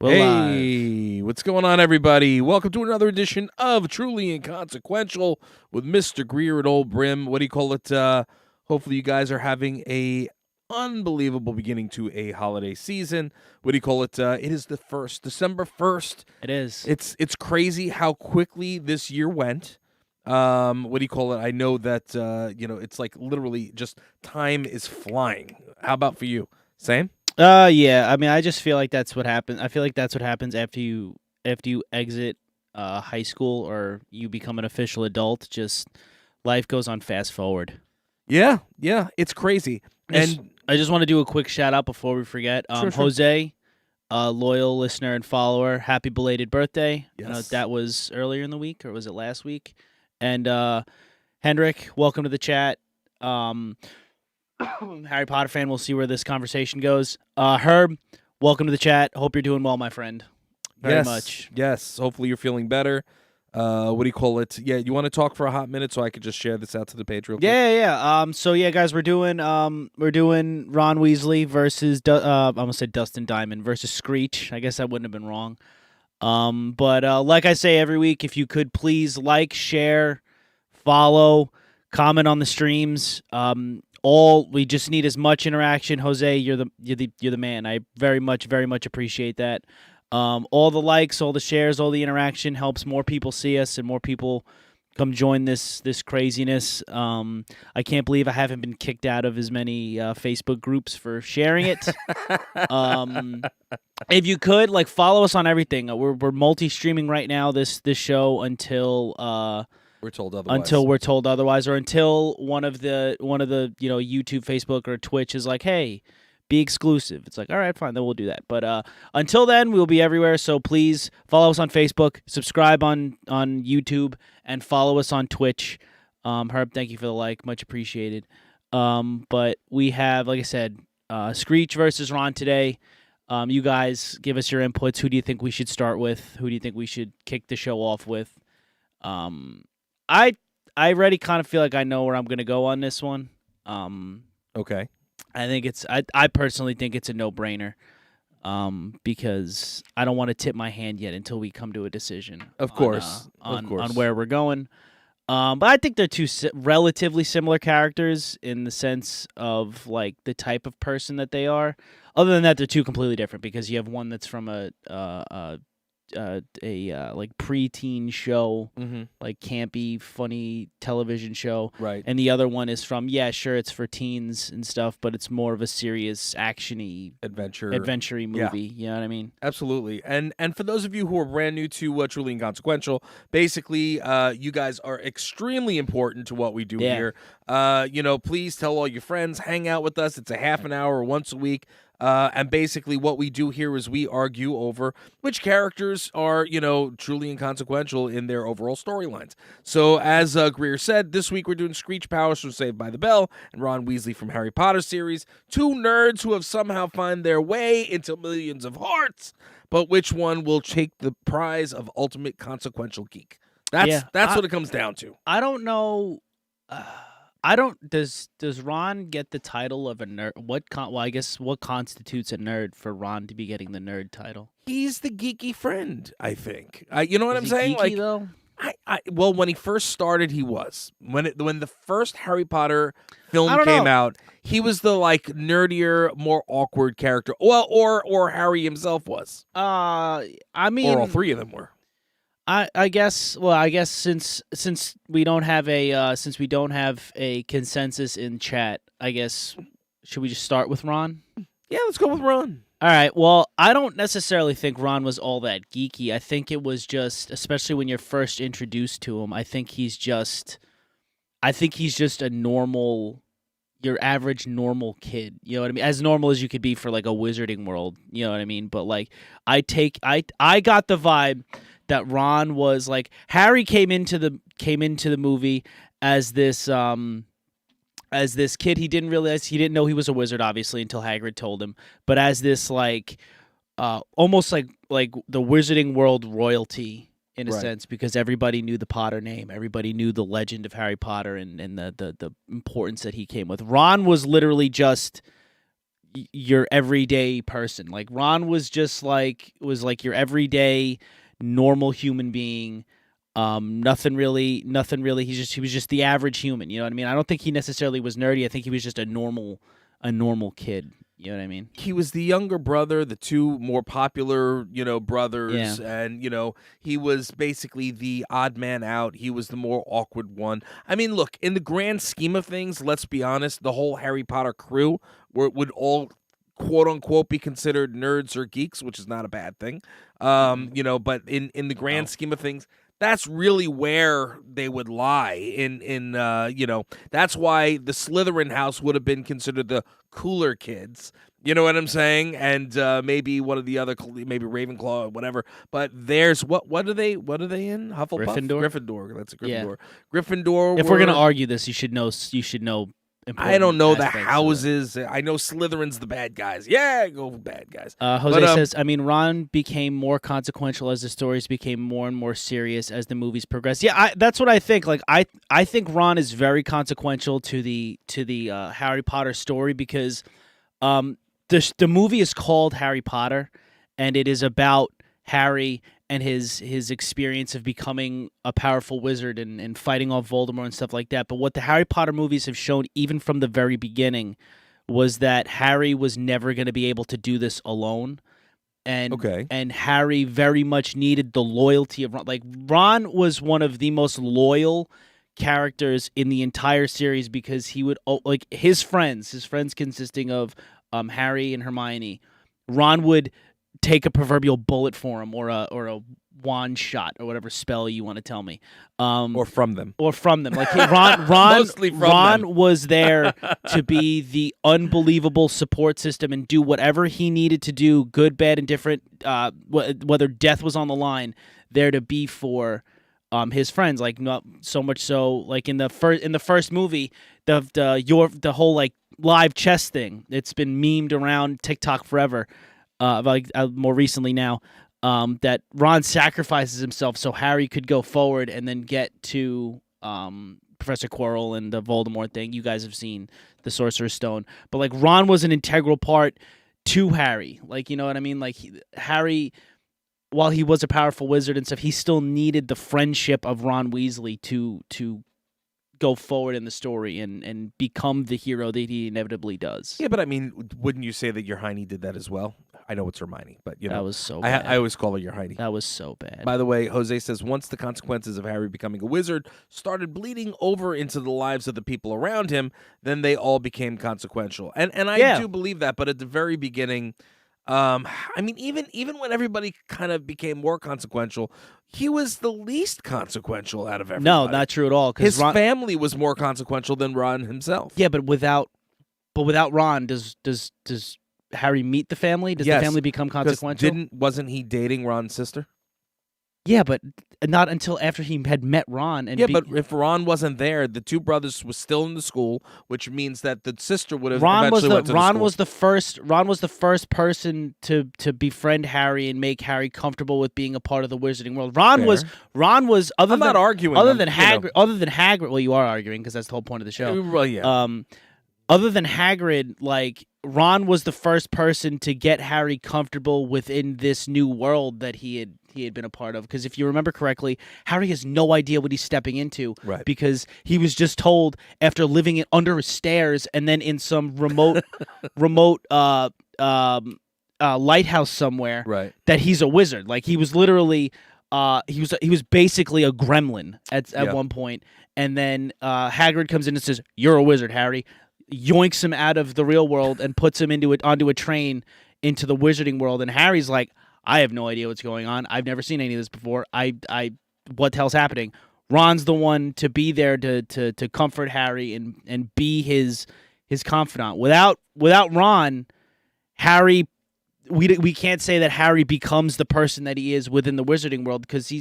Hey, what's going on, everybody? Welcome to another edition of Truly Inconsequential with Mr. Greer and Old Brim. What do you call it? Hopefully you guys are having a unbelievable beginning to a holiday season. What do you call it? It is the 1st, December 1st. It is. It's crazy how quickly this year went. What do you call it? I know that, it's like literally just time is flying. How about for you? Same? Yeah. I mean, I just feel like that's what happens. I feel like that's what happens after you exit high school or you become an official adult. Just life goes on fast forward. Yeah, it's crazy. And I just want to do a quick shout out before we forget. Sure. Jose, loyal listener and follower. Happy belated birthday. I know Yes. that was earlier in the week, or was it last week? And Hendrik, welcome to the chat. Harry Potter fan, we'll see where this conversation goes. Herb, welcome to the chat. Hope you're doing well, my friend. Very much. Yes. Hopefully you're feeling better. What do you call it? Yeah, you want to talk for a hot minute so I could just share this out to the page real quick? Yeah. So yeah, guys, we're doing Ron Weasley versus I almost said Dustin Diamond versus Screech. I guess that wouldn't have been wrong. But like I say every week, if you could please like, share, follow, comment on the streams. We just need as much interaction. Jose, you're the man. I very much appreciate that. All the likes, all the shares, all the interaction helps more people see us and more people come join this craziness. I can't believe I haven't been kicked out of as many Facebook groups for sharing it. If you could, follow us on everything. We're multi-streaming right now this show until we're told otherwise. Until we're told otherwise, or until one of the YouTube, Facebook, or Twitch is like, hey, be exclusive. It's like, all right, fine, then we'll do that. But until then, we'll be everywhere. So please follow us on Facebook, subscribe on YouTube, and follow us on Twitch. Herb, thank you for the like, much appreciated. But we have, like I said, Screech versus Ron today. You guys give us your inputs. Who do you think we should start with? Who do you think we should kick the show off with? I already kind of feel like I know where I'm gonna go on this one. Okay. I think I personally think it's a no-brainer. Because I don't want to tip my hand yet until we come to a decision. Of course. On where we're going. But I think they're two relatively similar characters in the sense of the type of person that they are. Other than that, they're two completely different because you have one that's from a preteen show, campy, funny television show, right? And the other one is from it's for teens and stuff, but it's more of a serious actiony adventure-y movie. Yeah. You know what I mean? Absolutely. And for those of you who are brand new to Truly Inconsequential, basically, you guys are extremely important to what we do here. Please tell all your friends, hang out with us. It's a half an hour once a week. And basically what we do here is we argue over which characters are, truly inconsequential in their overall storylines. So as Greer said, this week we're doing Screech Powers from Saved by the Bell and Ron Weasley from Harry Potter series. Two nerds who have somehow found their way into millions of hearts, but which one will take the prize of ultimate consequential geek? That's what it comes down to. I don't know. Does Ron get the title of a nerd? What constitutes a nerd for Ron to be getting the nerd title? He's the geeky friend, I think. You know what I'm Is saying? Geeky, though? Well, when he first started, he was. When the first Harry Potter film came out, he was the nerdier, more awkward character. Well, or Harry himself was. I mean, or all three of them were. I guess since we don't have a consensus in chat, I guess should we just start with Ron? Yeah, let's go with Ron. All right. Well, I don't necessarily think Ron was all that geeky. I think it was just, especially when you're first introduced to him, I think he's just a normal, your average normal kid. You know what I mean? As normal as you could be for a wizarding world. You know what I mean? But I got the vibe that Ron was Harry came into the movie as this kid. He didn't know he was a wizard, obviously, until Hagrid told him. But as this almost like the wizarding world royalty in a sense, because everybody knew the Potter name, everybody knew the legend of Harry Potter and the importance that he came with. Ron was literally just your everyday person. Ron was just your everyday normal human being. Nothing really. He was just the average human. You know what I mean? I don't think he necessarily was nerdy. I think he was just a normal kid. You know what I mean? He was the younger brother, the two more popular, brothers, and he was basically the odd man out. He was the more awkward one. I mean, look, in the grand scheme of things, let's be honest, the whole Harry Potter crew would all quote unquote be considered nerds or geeks, which is not a bad thing. But in the grand scheme of things, that's really where they would lie. That's why the Slytherin house would have been considered the cooler kids, You know what I'm saying? And maybe one of the other, maybe Ravenclaw or whatever. But there's what are they? What are they in? Hufflepuff, Gryffindor? Gryffindor. That's a Yeah. Gryffindor. Gryffindor. If we're gonna argue this, you should know. You should know I don't important know the aspects of it. houses. I know Slytherin's the bad guys. Yeah, go bad guys. Jose But, says, I mean, Ron became more consequential as the stories became more and more serious as the movies progressed. Yeah, that's what I think. Like, I think Ron is very consequential to the Harry Potter story because the movie is called Harry Potter, and it is about Harry and his experience of becoming a powerful wizard and fighting off Voldemort and stuff like that. But what the Harry Potter movies have shown, even from the very beginning, was that Harry was never going to be able to do this alone. And Harry very much needed the loyalty of Ron. Like, Ron was one of the most loyal characters in the entire series because he would, like, his friends consisting of Harry and Hermione, Ron would take a proverbial bullet for him or a wand shot or whatever spell you want to tell me. or from them. Like, Ron Mostly from Ron them. was there to be the unbelievable support system and do whatever he needed to do, good, bad, and different, whether death was on the line, there to be for his friends. Like, not so much so, like in the first movie, the whole like live chess thing. It's been memed around TikTok forever. More recently now, that Ron sacrifices himself so Harry could go forward and then get to Professor Quirrell and the Voldemort thing. You guys have seen the Sorcerer's Stone, but like Ron was an integral part to Harry. Like, you know what I mean? Like Harry, while he was a powerful wizard and stuff, he still needed the friendship of Ron Weasley to go forward in the story and become the hero that he inevitably does. Yeah, but I mean, wouldn't you say that your Hermione did that as well? I know it's Hermione, but you know That was so bad. I always call her your Hermione. That was so bad. By the way, Jose says once the consequences of Harry becoming a wizard started bleeding over into the lives of the people around him, then they all became consequential. And I do believe that, but at the very beginning, I mean, even when everybody kind of became more consequential, he was the least consequential out of everybody. No, not true at all. His family was more consequential than Ron himself. Yeah, but without Ron, does Harry meet the family? Does the family become consequential? Wasn't he dating Ron's sister? Yeah, but not until after he had met Ron. And but if Ron wasn't there, the two brothers were still in the school, which means that the sister would have eventually went to the school. Ron was the first person to befriend Harry and make Harry comfortable with being a part of the wizarding world. Ron was other I'm than not arguing. Other than Hagrid, well, you are arguing because that's the whole point of the show. Well, yeah. Other than Hagrid, like, Ron was the first person to get Harry comfortable within this new world that he had been a part of. Because if you remember correctly, Harry has no idea what he's stepping into, right? Because he was just told after living under stairs and then in some remote lighthouse somewhere, right, that he's a wizard. Like, he was literally he was basically a gremlin at one point. And then Hagrid comes in and says, "You're a wizard, Harry." Yoinks him out of the real world and puts him onto a train into the wizarding world. And Harry's like, I have no idea what's going on. I've never seen any of this before. What the hell's happening? Ron's the one to be there to comfort Harry and be his confidant. Without Ron, Harry, we can't say that Harry becomes the person that he is within the wizarding world because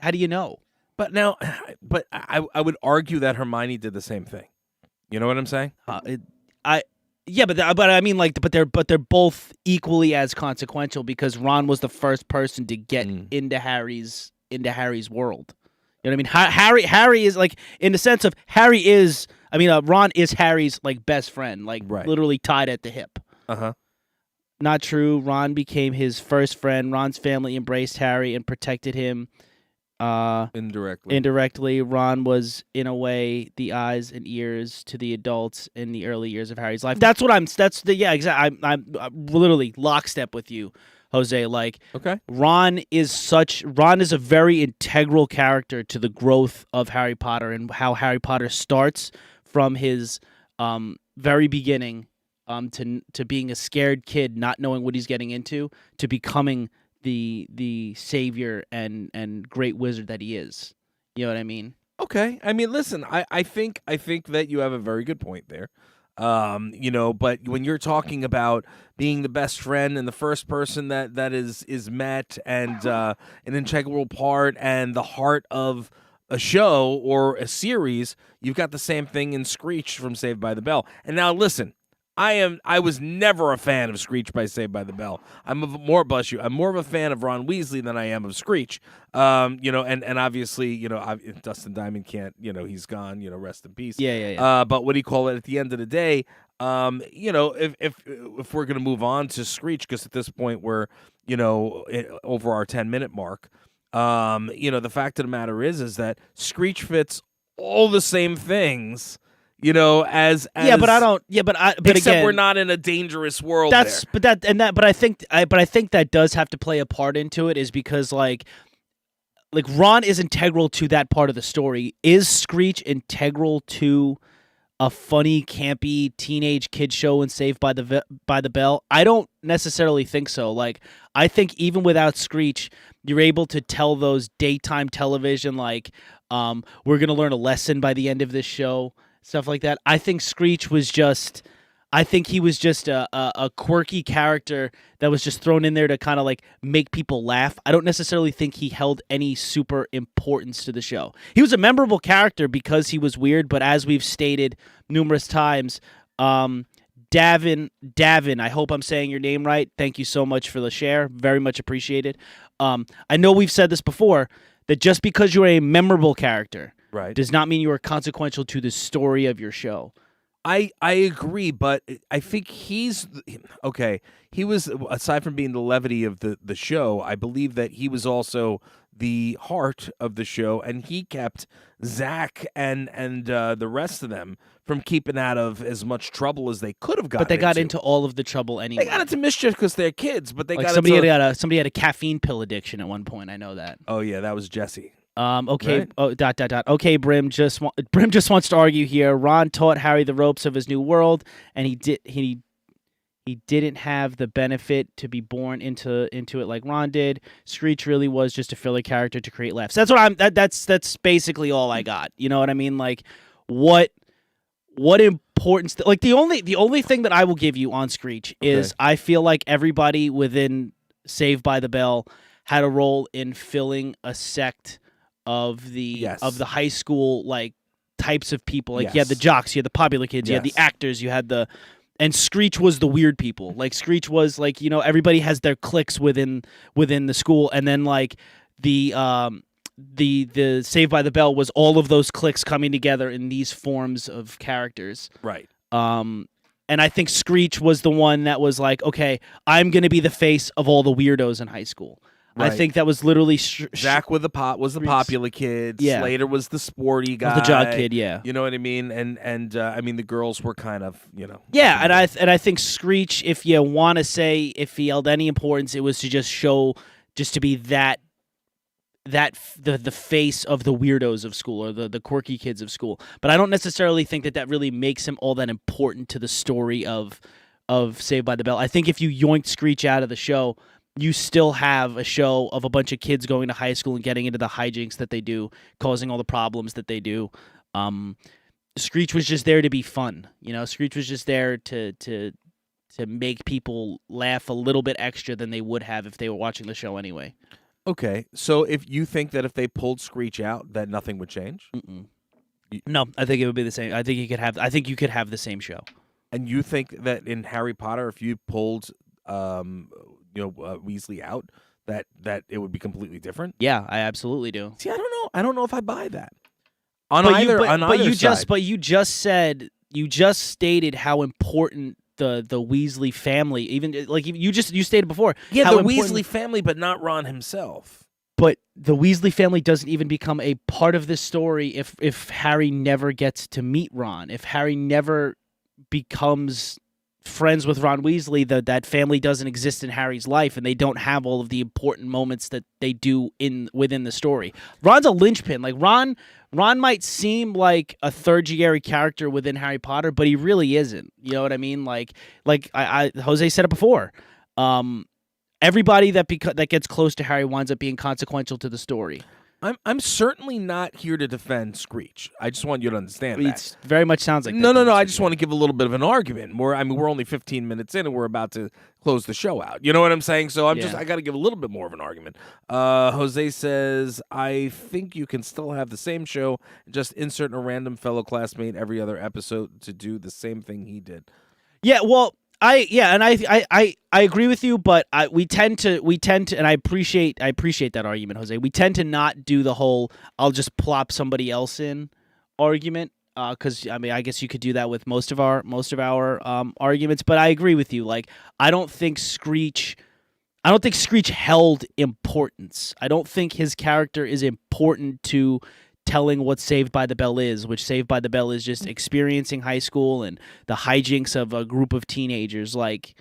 how do you know? But I would argue that Hermione did the same thing. You know what I'm saying? But I mean, like, but they're both equally as consequential because Ron was the first person to get into Harry's world. You know what I mean? Harry is, like, in the sense of Ron is Harry's, like, best friend, like, literally tied at the hip. Not true. Ron became his first friend. Ron's family embraced Harry and protected him. Indirectly, Ron was, in a way, the eyes and ears to the adults in the early years of Harry's life. Exactly. I'm literally lockstep with you, Jose. Like, okay, Ron is a very integral character to the growth of Harry Potter and how Harry Potter starts from his very beginning to being a scared kid, not knowing what he's getting into, to becoming the savior and great wizard that he is. You know what I mean? Okay. I mean, listen, I think that you have a very good point there. But when you're talking about being the best friend and the first person that is met and an integral part and the heart of a show or a series, you've got the same thing in Screech from Saved by the Bell. And now listen, I was never a fan of Screech by Saved by the Bell. I'm more of a fan of Ron Weasley than I am of Screech. And obviously, Dustin Diamond can't, he's gone, rest in peace. Yeah. But what do you call it? At the end of the day, if we're gonna move on to Screech, because at this point we're, over our 10-minute mark. The fact of the matter is that Screech fits all the same things. As but I don't. Yeah, but except again, we're not in a dangerous world. But I think that does have to play a part into it, is because like Ron is integral to that part of the story. Is Screech integral to a funny, campy teenage kid show in Saved by the Bell? I don't necessarily think so. Like, I think even without Screech, you're able to tell those daytime television we're gonna learn a lesson by the end of this show. Stuff like that. I think Screech was just a quirky character that was just thrown in there to kind of make people laugh. I don't necessarily think he held any super importance to the show. He was a memorable character because he was weird, but as we've stated numerous times, Davin, I hope I'm saying your name right. Thank you so much for the share. Very much appreciated. I know we've said this before, that just because you're a memorable character, right, does not mean you are consequential to the story of your show. I agree, but I think he's okay. He was, aside from being the levity of the show, I believe that he was also the heart of the show, and he kept Zach and the rest of them from keeping out of as much trouble as they could have gotten. But they got into all of the trouble anyway. They got into mischief because they're kids, but they got somebody had a caffeine pill addiction at one point. I know that. Oh yeah, that was Jesse. Okay. Right? Oh, ... Okay, Brim just wants to argue here. Ron taught Harry the ropes of his new world, and he didn't have the benefit to be born into it like Ron did. Screech really was just a filler character to create laughs. That's what that's basically all I got. You know what I mean? Like, what importance? The only thing that I will give you on Screech is I feel like everybody within Saved by the Bell had a role in filling a sect of the high school types of people. You had the jocks, you had the popular kids, you had the actors, and Screech was the weird people. Screech was everybody has their cliques within the school, and then the Saved by the Bell was all of those cliques coming together in these forms of characters. Right. And I think Screech was the one that was okay, I'm going to be the face of all the weirdos in high school. Right. I think that was literally Zach was the popular kid. Yeah. Slater was the sporty guy. The jock kid, yeah. You know what I mean? And I mean the girls were kind of, Yeah, and I think Screech, if you want to say if he held any importance, it was to just be the face of the weirdos of school, or the quirky kids of school. But I don't necessarily think that really makes him all that important to the story of Saved by the Bell. I think if you yoinked Screech out of the show, you still have a show of a bunch of kids going to high school and getting into the hijinks that they do, causing all the problems that they do. Screech was just there to be fun. Screech was just there to make people laugh a little bit extra than they would have if they were watching the show anyway. Okay, so if you think that if they pulled Screech out, that nothing would change? No, I think it would be the same. I think you could have the same show. And you think that in Harry Potter, if you pulled Weasley out, that it would be completely different? Yeah, I absolutely do. See, I don't know. I don't know if I buy that. You just stated how important the Weasley family, even you stated before. Yeah, the Weasley family, but not Ron himself. But the Weasley family doesn't even become a part of this story if Harry never gets to meet Ron. If Harry never becomes friends with Ron Weasley, that family doesn't exist in Harry's life, and they don't have all of the important moments that they do within the story. Ron's a linchpin. Ron might seem like a tertiary character within Harry Potter, but he really isn't. You know what I mean? Jose said it before. Everybody that gets close to Harry winds up being consequential to the story. I'm certainly not here to defend Screech. I just want you to understand that. It very much sounds like that. No. I just want to give a little bit of an argument. We're only 15 minutes in, and we're about to close the show out. You know what I'm saying? So I got to give a little bit more of an argument. Jose says, I think you can still have the same show, just insert a random fellow classmate every other episode to do the same thing he did. Yeah, well, I agree with you, but we tend to, and I appreciate that argument, Jose. We tend to not do the whole I'll just plop somebody else in argument, because I guess you could do that with most of our arguments. But I agree with you. Like, I don't think Screech held importance. I don't think his character is important to telling what Saved by the Bell is, which Saved by the Bell is just experiencing high school and the hijinks of a group of teenagers, like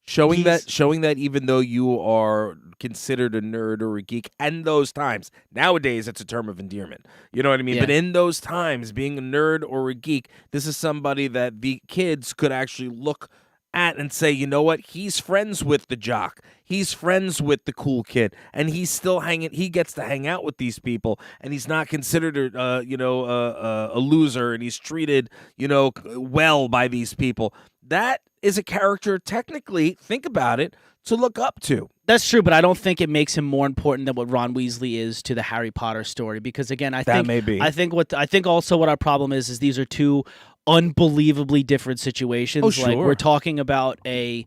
showing that even though you are considered a nerd or a geek, and those times, nowadays it's a term of endearment. You know what I mean? Yeah. But in those times, being a nerd or a geek, this is somebody that the kids could actually look at and say, you know what, he's friends with the jock, he's friends with the cool kid, and he's still he gets to hang out with these people, and he's not considered a loser, and he's treated well by these people. That is a character, technically, think about it, to look up to. That's true, but I don't think it makes him more important than what Ron Weasley is to the Harry Potter story, because again, I think also what our problem is these are two unbelievably different situations. Oh, sure. Like, we're talking about an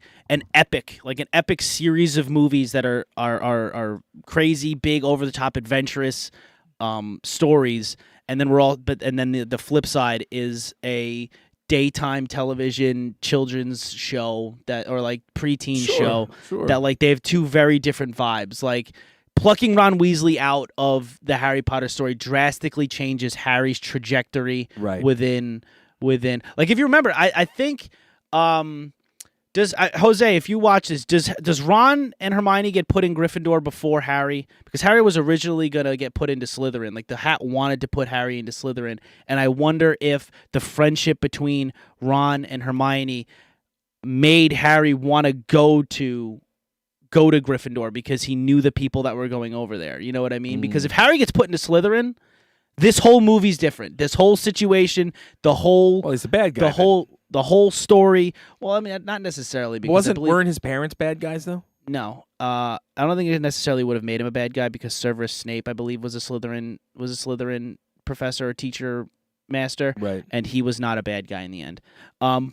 epic series of movies that are crazy, big, over the top, adventurous stories, and then the flip side is a daytime television children's show or like preteen show that, like, they have two very different vibes. Like, plucking Ron Weasley out of the Harry Potter story drastically changes Harry's trajectory within. Like, if you remember, I think Jose, if you watch this, does Ron and Hermione get put in Gryffindor before Harry? Because Harry was originally gonna get put into Slytherin. Like, the Hat wanted to put Harry into Slytherin, and I wonder if the friendship between Ron and Hermione made Harry want to go to Gryffindor because he knew the people that were going over there. You know what I mean? Because if Harry gets put into Slytherin, this whole movie's different. This whole situation, he's a bad guy. The whole story. Well, I mean, not necessarily. Because weren't his parents bad guys though? No, I don't think it necessarily would have made him a bad guy, because Severus Snape, I believe, was a Slytherin professor or teacher master, right? And he was not a bad guy in the end.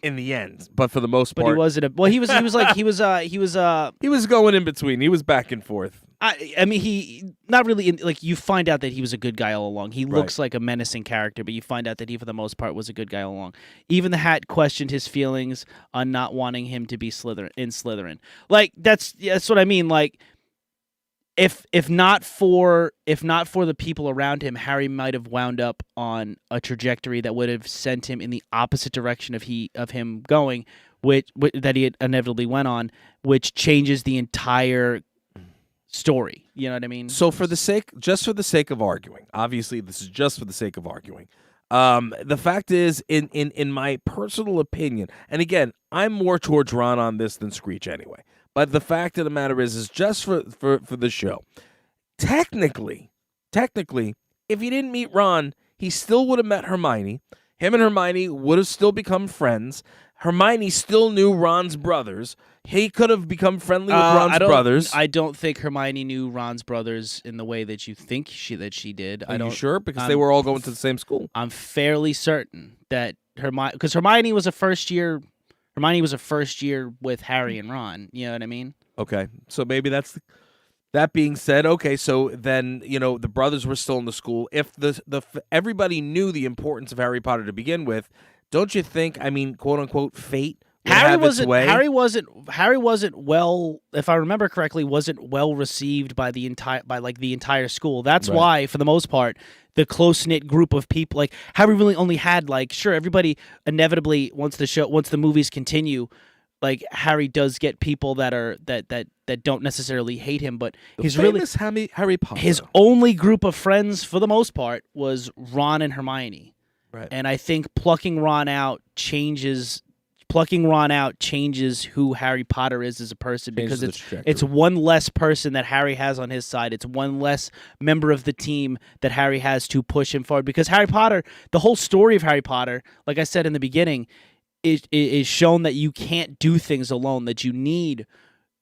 In the end, but for the most part, he wasn't. He was going in between. He was back and forth. I mean, he not really. Like, you find out that he was a good guy all along. He looks like a menacing character, but you find out that he, for the most part, was a good guy all along. Even the Hat questioned his feelings on not wanting him to be Slytherin. Like, that's what I mean. Like, if not for the people around him, Harry might have wound up on a trajectory that would have sent him in the opposite direction of him going, which that he had inevitably went on, which changes the entire story. You know what I mean? So for the sake of arguing, obviously this is just for the sake of arguing. The fact is, in my personal opinion, and again, I'm more towards Ron on this than Screech anyway. But the fact of the matter is just for the show. Technically, if he didn't meet Ron, he still would have met Hermione. Him and Hermione would have still become friends. Hermione still knew Ron's brothers. He could have become friendly with Ron's brothers. I don't think Hermione knew Ron's brothers in the way that you think she did. Are you sure? Because they were all going to the same school. I'm fairly certain that Hermione was a first year. Hermione was a first year with Harry and Ron. You know what I mean? Okay, so maybe that being said, okay, so then, the brothers were still in the school. If everybody knew the importance of Harry Potter to begin with, don't you think, I mean, quote unquote, fate would have its way? Harry wasn't well, if I remember correctly, wasn't well received by the entire school. That's why, for the most part, the close-knit group of people, like, Harry really only had, like, sure, everybody inevitably, once the movies continue, like, Harry does get people that don't necessarily hate him, but Harry Potter. His only group of friends, for the most part, was Ron and Hermione. Right. And I think plucking Ron out changes plucking Ron out changes who Harry Potter is as a person, because Changes the trajectory. it's one less person that Harry has on his side. It's one less member of the team that Harry has to push him forward. Because Harry Potter, the whole story of Harry Potter, like I said in the beginning, is shown that you can't do things alone. That you need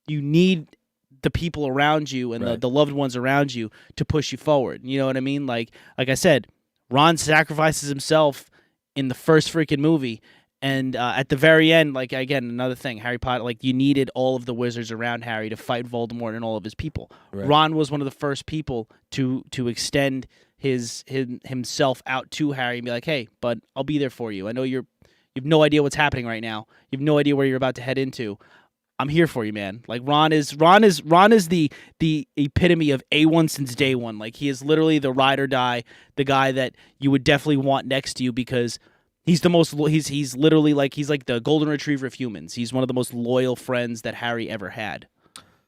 the people around you and Right. the loved ones around you to push you forward. You know what I mean? Like I said, Ron sacrifices himself in the first freaking movie. And at the very end, like, again, another thing, Harry Potter, like, you needed all of the wizards around Harry to fight Voldemort and all of his people. Right. Ron was one of the first people to extend himself out to Harry and be like, hey, bud, I'll be there for you. I know you have no idea what's happening right now. You have no idea where you're about to head into. I'm here for you, man. Like, Ron is the epitome of A1 since day one. Like, he is literally the ride or die, the guy that you would definitely want next to you, because he's the most. He's literally like the golden retriever of humans. He's one of the most loyal friends that Harry ever had.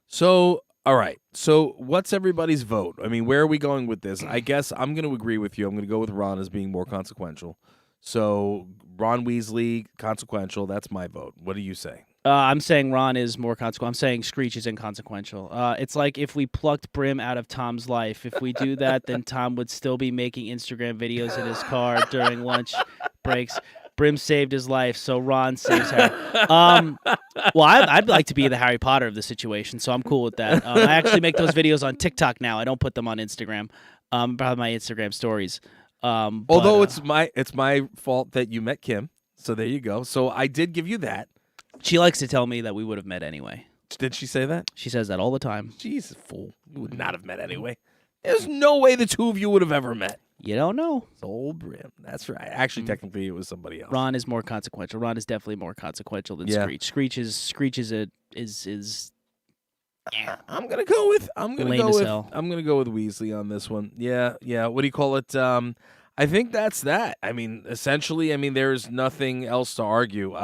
So, all right. So, what's everybody's vote? I mean, where are we going with this? I guess I'm going to agree with you. I'm going to go with Ron as being more consequential. So, Ron Weasley, consequential. That's my vote. What do you say? I'm saying Ron is more consequential. I'm saying Screech is inconsequential. It's like if we plucked Brim out of Tom's life. If we do that, then Tom would still be making Instagram videos in his car during lunch breaks. Brim saved his life, so Ron saves Harry. Well, I'd like to be the Harry Potter of the situation, so I'm cool with that. I actually make those videos on TikTok now. I don't put them on Instagram. Probably my Instagram stories. Although it's my fault that you met Kim, so there you go. So I did give you that. She likes to tell me that we would have met anyway. Did she say that? She says that all the time. Jeez, fool. You would not have met anyway. There's no way the two of you would have ever met. You don't know. It's old Brim. That's right. Actually, technically, it was somebody else. Ron is more consequential. Ron is definitely more consequential than Yeah. Screech. Screech is I'm gonna go with Lame as hell. I'm gonna go with Weasley on this one. Yeah. What do you call it? I think that's that. I mean, essentially, there's nothing else to argue.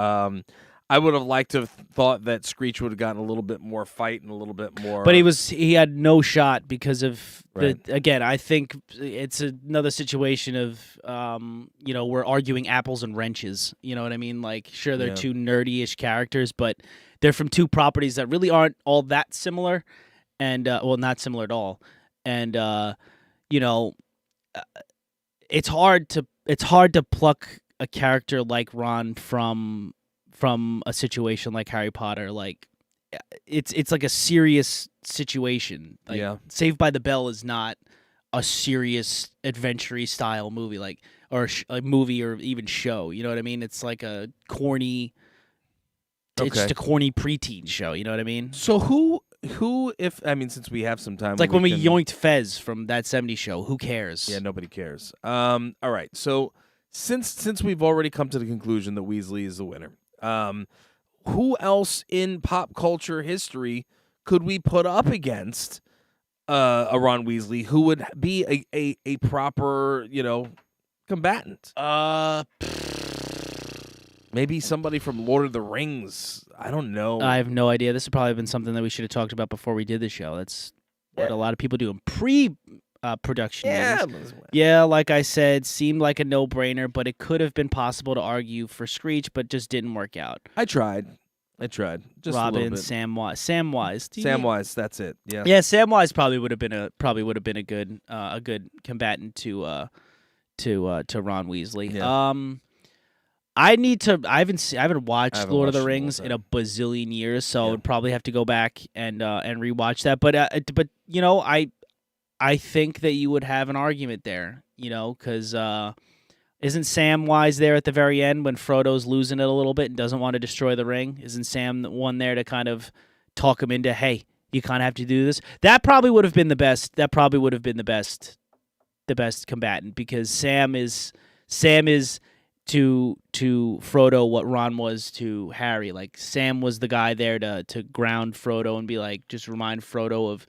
I would have liked to have thought that Screech would have gotten a little bit more fight and a little bit more. But he had no shot because of Right. again, I think it's another situation of we're arguing apples and wrenches. You know what I mean? Like, sure, they're Yeah. two nerdy-ish characters, but they're from two properties that really aren't all that similar, and not similar at all. And it's hard to pluck a character like Ron from a situation like Harry Potter. Like, it's like a serious situation. Like, Yeah. Saved by the Bell is not a serious adventure style movie, or a movie or even show. You know what I mean? It's like a corny. It's just a corny preteen show. You know what I mean? So who if since we have some time, It's like when we can- yoinked Fez from that '70s show. Who cares? Yeah, nobody cares. All right. So since we've already come to the conclusion that Weasley is the winner, who else in pop culture history could we put up against a Ron Weasley who would be a proper, combatant? Maybe somebody from Lord of the Rings. I don't know. I have no idea. This would probably have been something that we should have talked about before we did the show. That's what a lot of people do in pre-production. Yeah, like I said, seemed like a no-brainer, but it could have been possible to argue for Screech, but just didn't work out. I tried. Just a little Robin, bit. Samwise. Samwise, that's it. Yeah. Yeah, Samwise probably would have been a good combatant to Ron Weasley. Yeah. I haven't watched Lord of the watched Rings all in a bazillion years, so Yeah. I would probably have to go back and rewatch that. But I think that you would have an argument there, because isn't Samwise there at the very end when Frodo's losing it a little bit and doesn't want to destroy the ring? Isn't Sam the one there to kind of talk him into, hey, you kind of have to do this? That probably would have been the best. That probably would have been the best combatant, because Sam is to Frodo what Ron was to Harry. Like, Sam was the guy there to ground Frodo and be like, just remind Frodo of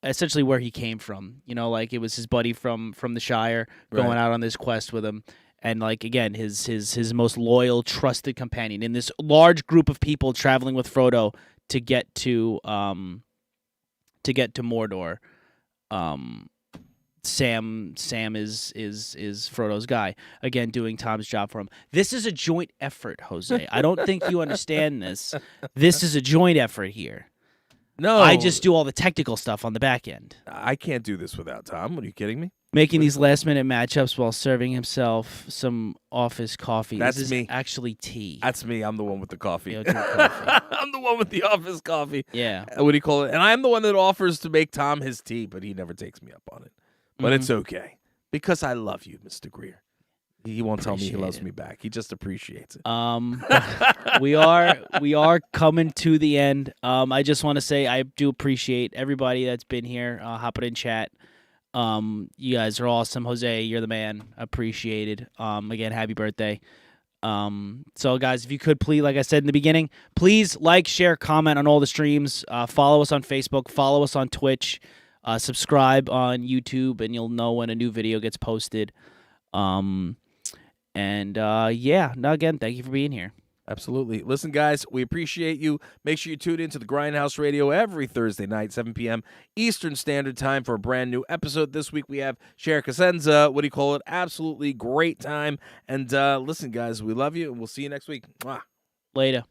essentially where he came from. Like, it was his buddy from the Shire going Right. out on this quest with him. And, like, again, his most loyal, trusted companion in this large group of people traveling with Frodo to get to Mordor. Sam is Frodo's guy, again doing Tom's job for him. This is a joint effort, Jose. I don't think you understand this. This is a joint effort here. No, I just do all the technical stuff on the back end. I can't do this without Tom. What are you kidding me? Making these last-minute matchups while serving himself some office coffee. That's this is me. Actually, tea. That's me. I'm the one with the coffee. Yeah, coffee. I'm the one with the office coffee. Yeah. What do you call it? And I'm the one that offers to make Tom his tea, but he never takes me up on it. But it's okay because I love you, Mr. Greer. He won't tell me he loves me back. He just appreciates it. We are coming to the end. I just want to say I do appreciate everybody that's been here, hopping in chat. You guys are awesome. Jose, you're the man. Appreciated. Again, happy birthday. So guys, if you could please, like I said in the beginning, please like, share, comment on all the streams. Follow us on Facebook. Follow us on Twitch. Subscribe on YouTube, and you'll know when a new video gets posted. Again, thank you for being here. Absolutely. Listen, guys, we appreciate you. Make sure you tune into the Grindhouse Radio every Thursday night, 7 p.m. Eastern Standard Time for a brand new episode. This week we have Cher Cosenza. What do you call it? Absolutely great time. And listen, guys, we love you, and we'll see you next week. Mwah. Later.